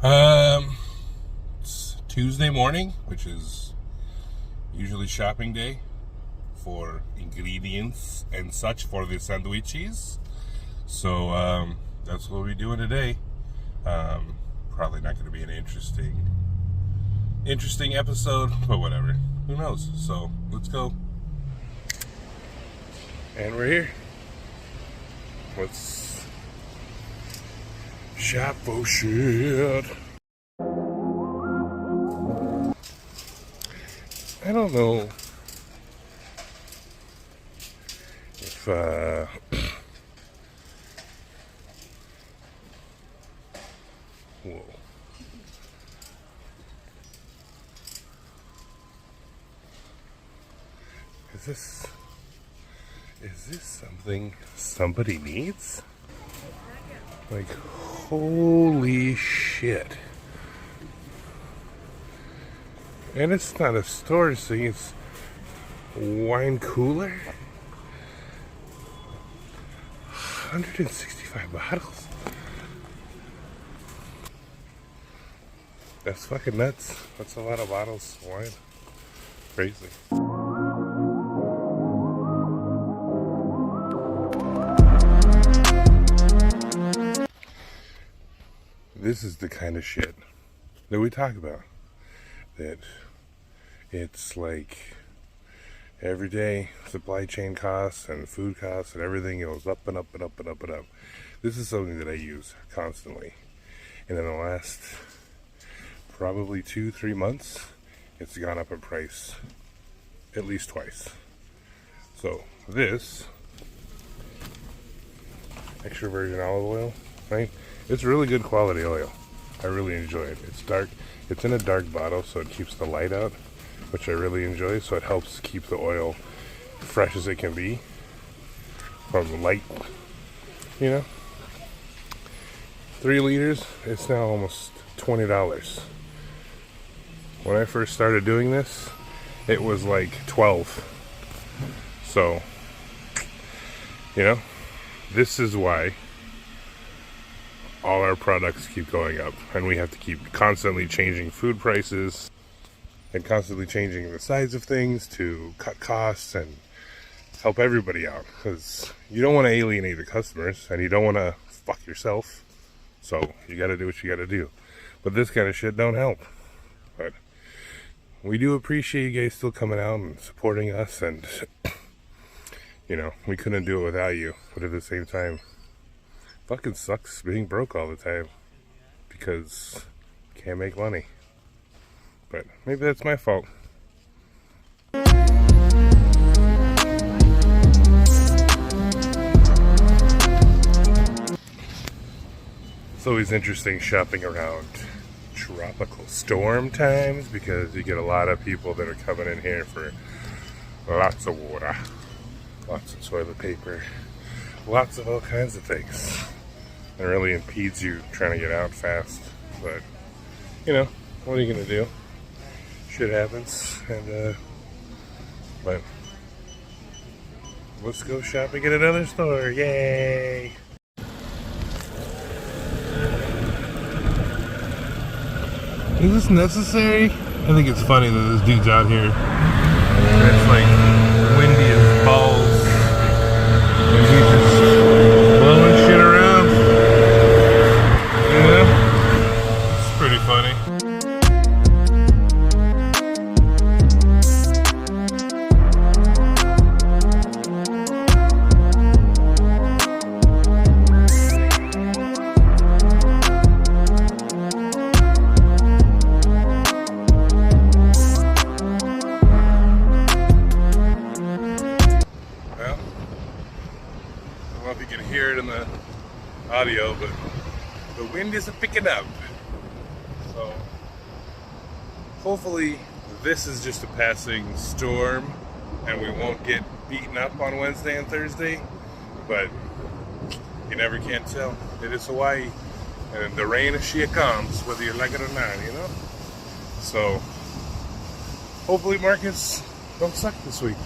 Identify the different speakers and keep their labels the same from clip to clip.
Speaker 1: It's Tuesday morning, which is usually shopping day for ingredients and such for the sandwiches. So that's what we're doing today. Probably not going to be an interesting episode, but whatever. Who knows? So let's go. And we're here. Let's shop for shit. I don't know if whoa. Is this something somebody needs? Like, holy shit. And it's not a storage thing, it's wine cooler. 165 bottles. That's fucking nuts. That's a lot of bottles of wine. Crazy. This is the kind of shit that we talk about. That it's like everyday supply chain costs and food costs and everything goes up and up and up and up and up. This is something that I use constantly. And in the last probably 2-3 months, it's gone up in price at least twice. So this extra virgin olive oil, right? It's really good quality oil. I really enjoy it. It's dark. It's in a dark bottle, so it keeps the light out, which I really enjoy. So it helps keep the oil fresh as it can be from the light, you know. 3 liters, it's now almost $20. When I first started doing this, it was like 12. So, you know, this is why all our products keep going up, and we have to keep constantly changing food prices and constantly changing the size of things to cut costs and help everybody out, because you don't want to alienate the customers and you don't want to fuck yourself, so you got to do what you got to do. But this kind of shit don't help. But we do appreciate you guys still coming out and supporting us, and you know, we couldn't do it without you. But at the same time, fucking sucks being broke all the time because you can't make money. But maybe that's my fault. It's always interesting shopping around tropical storm times because you get a lot of people that are coming in here for lots of water, lots of toilet paper, lots of all kinds of things. It really impedes you trying to get out fast, but you know, what are you gonna do? Shit happens, and but let's go shopping at another store. Yay! Is this necessary? I think it's funny that this dude's out here. It's like windy as balls. And he's just blowing shit around. Yeah, it's pretty funny. Well, I don't know if you can hear it in the audio, but the wind isn't picking up. So hopefully this is just a passing storm and we won't get beaten up on Wednesday and Thursday, but you never can tell. It is Hawaii, and the rain and shit comes whether you like it or not, you know. So hopefully markets don't suck this week.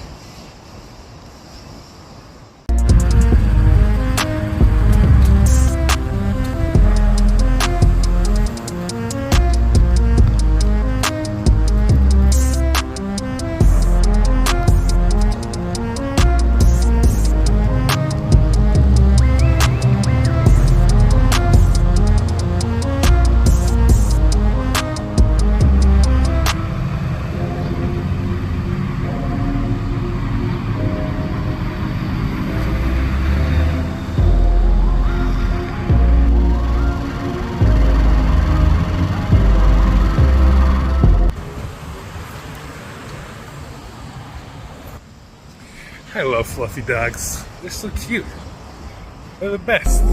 Speaker 1: love fluffy dogs. They're so cute. They're the best.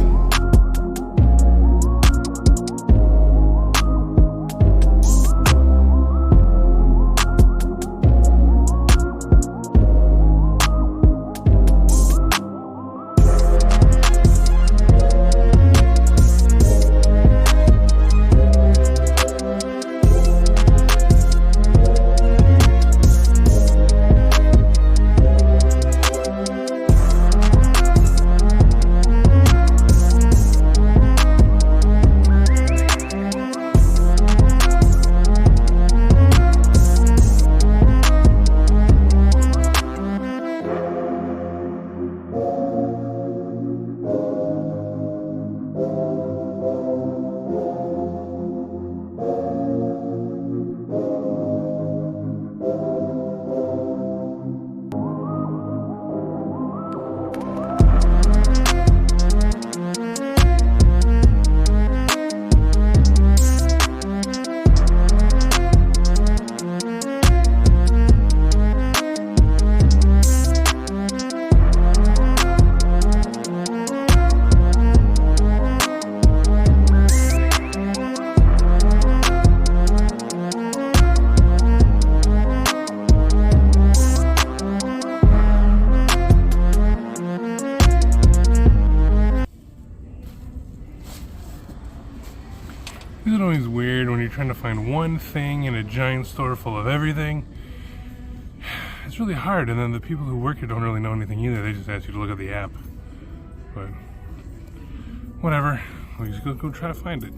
Speaker 1: Isn't it always weird when you're trying to find one thing in a giant store full of everything? It's really hard, and then the people who work here don't really know anything either. They just ask you to look at the app. But whatever, we just go try to find it.